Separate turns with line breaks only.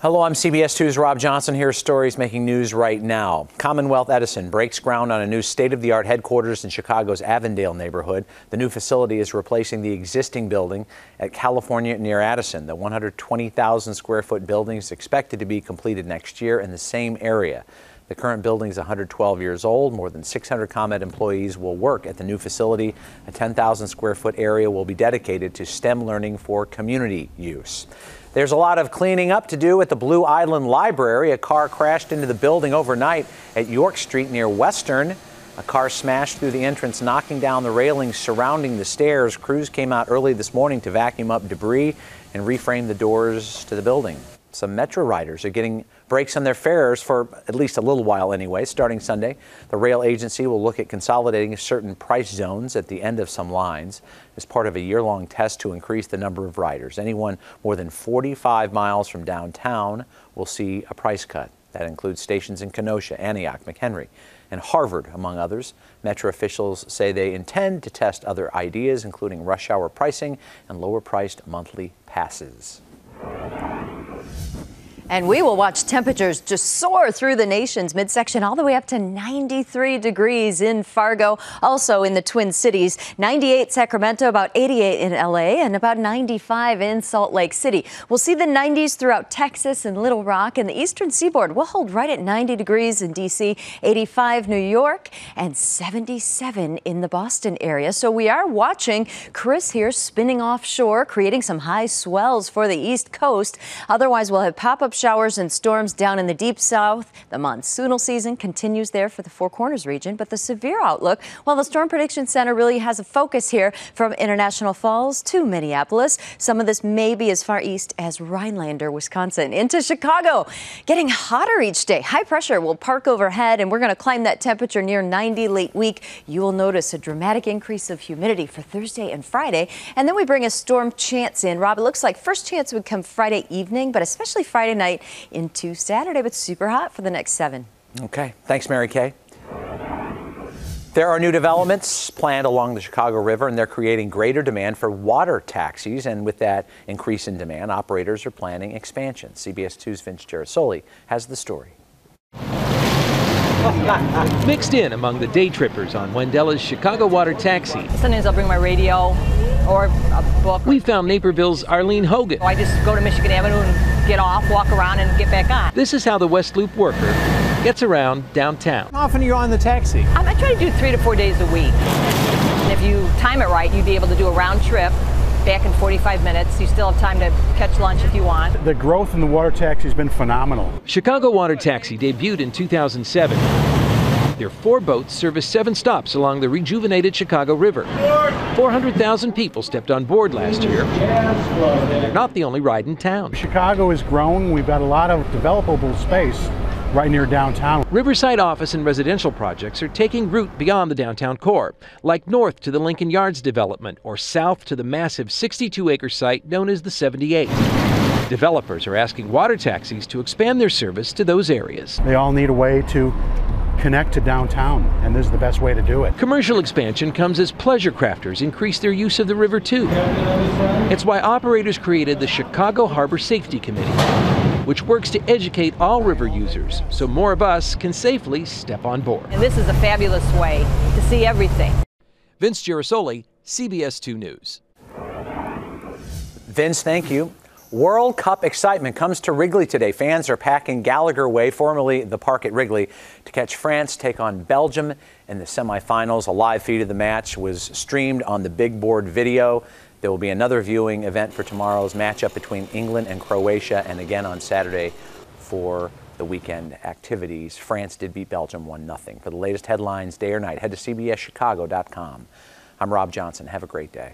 Hello, I'm CBS 2's Rob Johnson. Here are stories making news right now. Commonwealth Edison breaks ground on a new state-of-the-art headquarters in Chicago's Avondale neighborhood. The new facility is replacing the existing building at California near Addison. The 120,000 square foot building is expected to be completed next year in the same area. The current building is 112 years old. More than 600 ComEd employees will work at the new facility. A 10,000 square foot area will be dedicated to STEM learning for community use. There's a lot of cleaning up to do at the Blue Island Library. A car crashed into the building overnight at York Street near Western. A car smashed through the entrance, knocking down the railings surrounding the stairs. Crews came out early this morning to vacuum up debris and reframe the doors to the building. Some Metro riders are getting breaks on their fares for at least a little while anyway. Starting Sunday, the rail agency will look at consolidating certain price zones at the end of some lines as part of a year-long test to increase the number of riders. Anyone more than 45 miles from downtown will see a price cut. That includes stations in Kenosha, Antioch, McHenry, and Harvard, among others. Metro officials say they intend to test other ideas, including rush hour pricing and lower-priced monthly passes.
And we will watch temperatures just soar through the nation's midsection all the way up to 93 degrees in Fargo. Also in the Twin Cities, 98 Sacramento, about 88 in LA, and about 95 in Salt Lake City. We'll see the 90s throughout Texas and Little Rock, and the eastern seaboard will hold right at 90 degrees in D.C., 85 New York, and 77 in the Boston area. So we are watching Chris here spinning offshore, creating some high swells for the East Coast. Otherwise, we'll have pop-up showers and storms down in the deep south. The monsoonal season continues there for the Four Corners region, but the severe outlook, well, the Storm Prediction Center really has a focus here from International Falls to Minneapolis. Some of this may be as far east as Rhinelander, Wisconsin, into Chicago. Getting hotter each day. High pressure will park overhead, and we're going to climb that temperature near 90 late week. You will notice a dramatic increase of humidity for Thursday and Friday, and then we bring a storm chance in. Rob, it looks like first chance would come Friday evening, but especially Friday night into Saturday, but super hot for the next 7.
Okay. Thanks, Mary Kay. There are new developments planned along the Chicago River, and they're creating greater demand for water taxis. And with that increase in demand, operators are planning expansion. CBS 2's Vince Girasoli has the story.
Mixed in among the day trippers on Wendella's Chicago Water Taxi.
Sometimes I'll bring my radio or a book.
We found Naperville's Arlene Hogan.
I just go to Michigan Avenue and get off, walk around, and get back on.
This is how the West Loop worker gets around downtown.
How often are you on the taxi?
I try to do 3 to 4 days a week. And if you time it right, you'd be able to do a round trip back in 45 minutes. You still have time to catch lunch if you want.
The growth in the water taxi has been phenomenal.
Chicago Water Taxi debuted in 2007. Their 4 boats service 7 stops along the rejuvenated Chicago River. 400,000 people stepped on board last year. They're not the only ride in town.
Chicago has grown. We've got a lot of developable space right near downtown.
Riverside office and residential projects are taking root beyond the downtown core, like north to the Lincoln Yards development or south to the massive 62-acre site known as the 78. Developers are asking water taxis to expand their service to those areas.
They all need a way to connect to downtown, and this is the best way to do it.
Commercial expansion comes as pleasure crafters increase their use of the river too. It's why operators created the Chicago Harbor Safety Committee, which works to educate all river users so more of us can safely step on board.
And this is a fabulous way to see everything.
Vince Girasoli, CBS 2 News.
Vince, thank you. World Cup excitement comes to Wrigley today. Fans are packing Gallagher Way, formerly the park at Wrigley, to catch France take on Belgium in the semifinals. A live feed of the match was streamed on the big board video. There will be another viewing event for tomorrow's matchup between England and Croatia, and again on Saturday for the weekend activities. France did beat Belgium 1-0. For the latest headlines day or night, head to CBSChicago.com. I'm Rob Johnson. Have a great day.